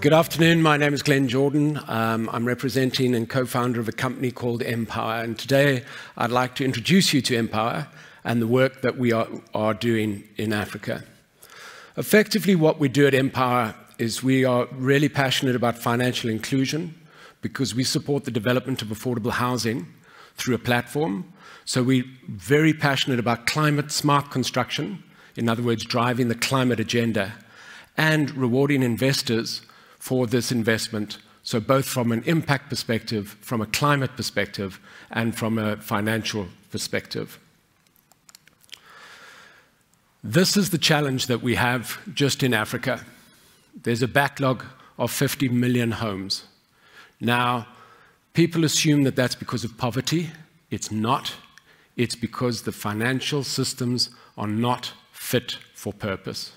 Good afternoon, my name is Glenn Jordan. I'm representing and co-founder of a company called Empower, and today I'd like to introduce you to Empower and the work that we are doing in Africa. Effectively, what we do at Empower is we are really passionate about financial inclusion because we support the development of affordable housing through a platform. So we're very passionate about climate-smart construction, in other words, driving the climate agenda, and rewarding investors for this investment, so both from an impact perspective, from a climate perspective, and from a financial perspective. This is the challenge that we have just in Africa. There's a backlog of 50 million homes. Now, people assume that that's because of poverty. It's not. It's because the financial systems are not fit for purpose.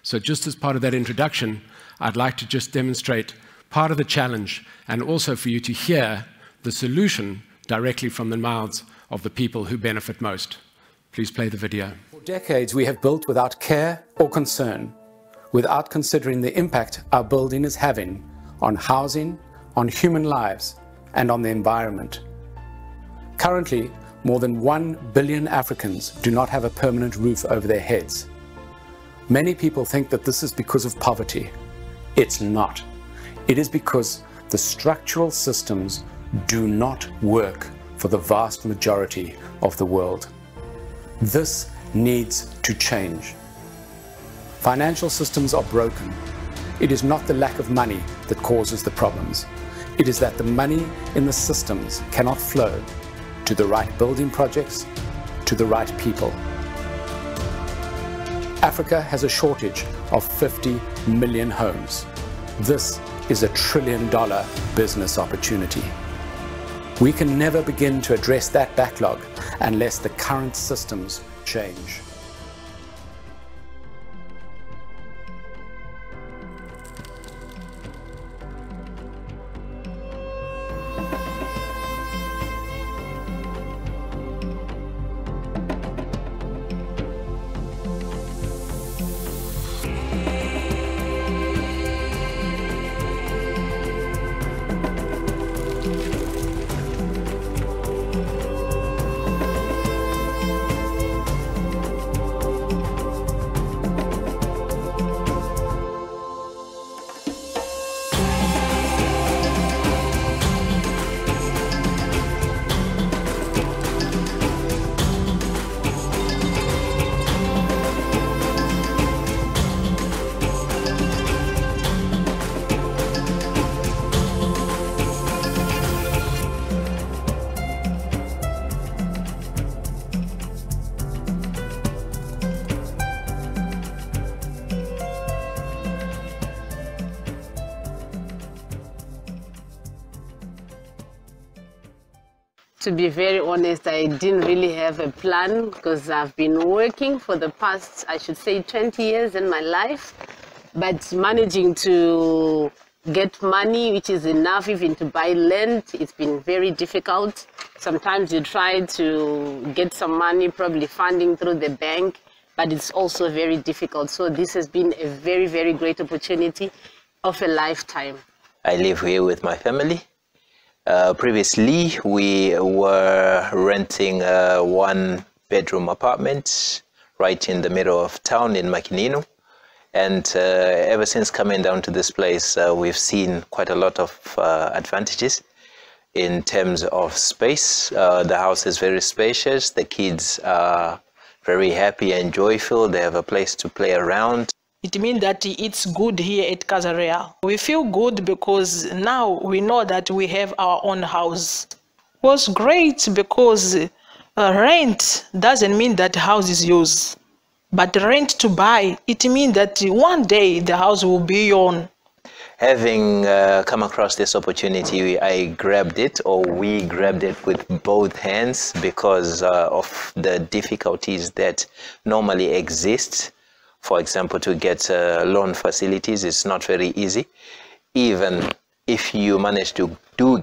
So just as part of that introduction, I'd like to just demonstrate part of the challenge and also for you to hear the solution directly from the mouths of the people who benefit most. Please play the video. For decades, we have built without care or concern, without considering the impact our building is having on housing, on human lives, and on the environment. Currently, more than 1 billion Africans do not have a permanent roof over their heads. Many people think that this is because of poverty. It's not. It is because the structural systems do not work for the vast majority of the world. This needs to change. Financial systems are broken. It is not the lack of money that causes the problems. It is that the money in the systems cannot flow to the right building projects, to the right people. Africa has a shortage of 50 million homes. This is a $1 trillion business opportunity. We can never begin to address that backlog unless the current systems change. To be very honest, I didn't really have a plan because I've been working for the past, I should say, 20 years in my life, but managing to get money, which is enough even to buy land, it's been very difficult. Sometimes you try to get some money, probably funding through the bank, but it's also very difficult. So this has been a very, very great opportunity of a lifetime. I live here with my family. Previously, we were renting a one-bedroom apartment right in the middle of town in Makinino. And ever since coming down to this place, we've seen quite a lot of advantages in terms of space. The house is very spacious. The kids are very happy and joyful. They have a place to play around. It means that it's good here at Casa Real. We feel good because now we know that we have our own house. It was great because rent doesn't mean that the house is yours. But rent to buy, it means that one day the house will be your own. Having come across this opportunity, I grabbed it, or we grabbed it with both hands because of the difficulties that normally exist. For example, to get loan facilities is not very easy. Even if you manage to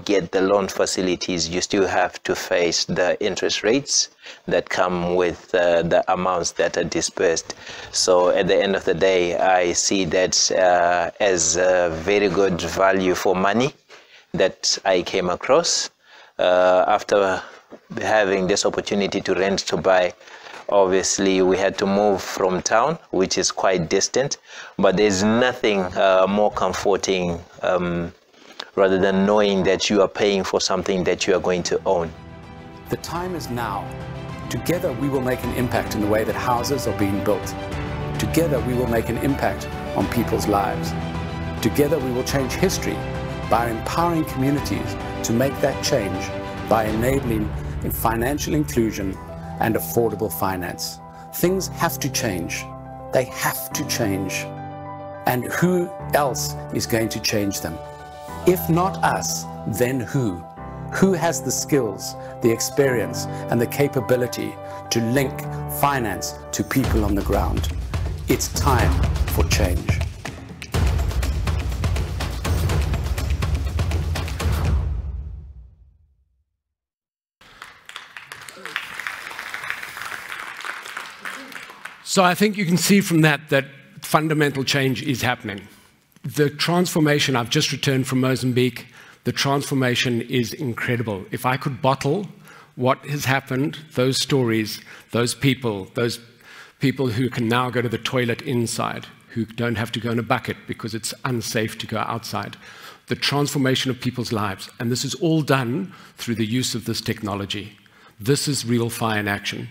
get the loan facilities, you still have to face the interest rates that come with the amounts that are dispersed. So at the end of the day, I see that as a very good value for money that I came across after having this opportunity to rent to buy. Obviously, we had to move from town, which is quite distant, but there's nothing more comforting rather than knowing that you are paying for something that you are going to own. The time is now. Together we will make an impact in the way that houses are being built. Together we will make an impact on people's lives. Together we will change history by empowering communities to make that change by enabling financial inclusion and affordable finance. Things have to change. They have to change. And who else is going to change them? If not us, then who? Who has the skills, the experience, and the capability to link finance to people on the ground? It's time for change. So I think you can see from that fundamental change is happening. The transformation, I've just returned from Mozambique, the transformation is incredible. If I could bottle what has happened, those stories, those people who can now go to the toilet inside, who don't have to go in a bucket because it's unsafe to go outside, the transformation of people's lives. And this is all done through the use of this technology. This is real FI in action.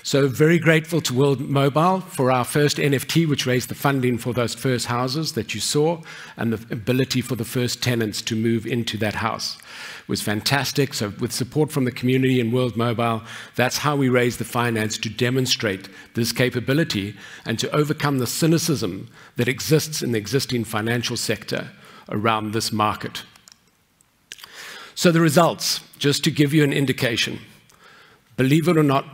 So very grateful to World Mobile for our first NFT, which raised the funding for those first houses that you saw, and the ability for the first tenants to move into that house. It was fantastic. So with support from the community and World Mobile, that's how we raised the finance to demonstrate this capability and to overcome the cynicism that exists in the existing financial sector around this market. So the results, just to give you an indication, believe it or not,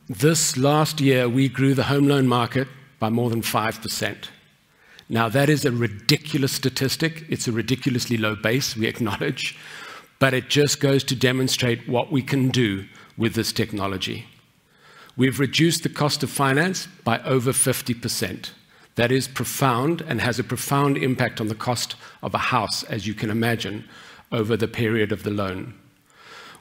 this last year, we grew the home loan market by more than 5%. Now, that is a ridiculous statistic. It's a ridiculously low base, we acknowledge, but it just goes to demonstrate what we can do with this technology. We've reduced the cost of finance by over 50%. That is profound and has a profound impact on the cost of a house, as you can imagine, over the period of the loan.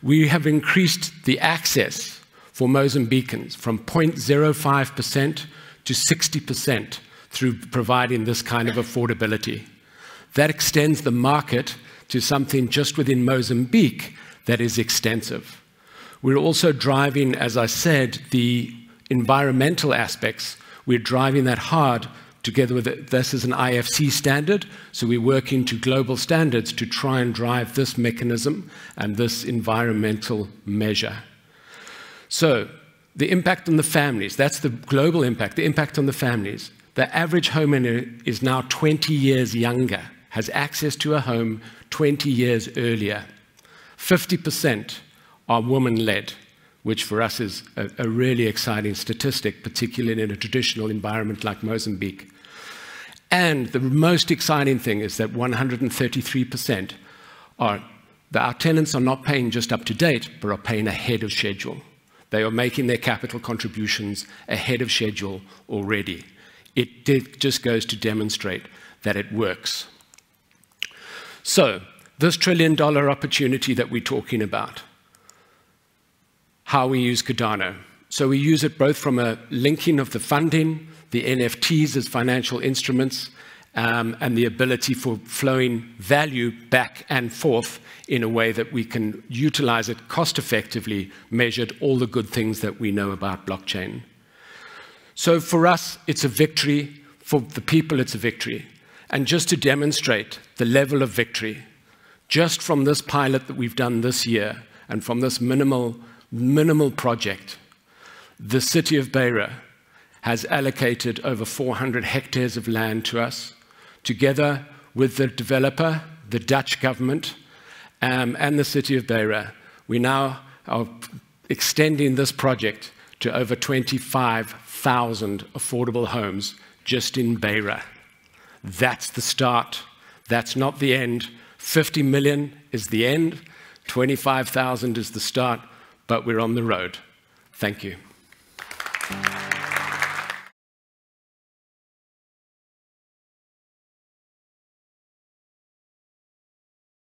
We have increased the access for Mozambicans from 0.05% to 60% through providing this kind of affordability. That extends the market to something just within Mozambique that is extensive. We're also driving, as I said, the environmental aspects. We're driving that hard together with it. This is an IFC standard, so we're working to global standards to try and drive this mechanism and this environmental measure. So the impact on the families, that's the global impact, the impact on the families. The average homeowner is now 20 years younger, has access to a home 20 years earlier. 50% are woman-led, which for us is a really exciting statistic, particularly in a traditional environment like Mozambique. And the most exciting thing is that 133% our tenants are not paying just up to date, but are paying ahead of schedule. They are making their capital contributions ahead of schedule already. It just goes to demonstrate that it works. So, this $1 trillion opportunity that we're talking about, how we use Cardano. So we use it both from a linking of the funding, the NFTs as financial instruments, and the ability for flowing value back and forth in a way that we can utilize it cost effectively, measured all the good things that we know about blockchain. So for us, it's a victory. For the people, it's a victory. And just to demonstrate the level of victory, just from this pilot that we've done this year, and from this minimal project, the city of Beira has allocated over 400 hectares of land to us, together with the developer, the Dutch government, and the city of Beira. We now are extending this project to over 25,000 affordable homes just in Beira. That's the start. That's not the end. 50 million is the end, 25,000 is the start, but we're on the road. Thank you.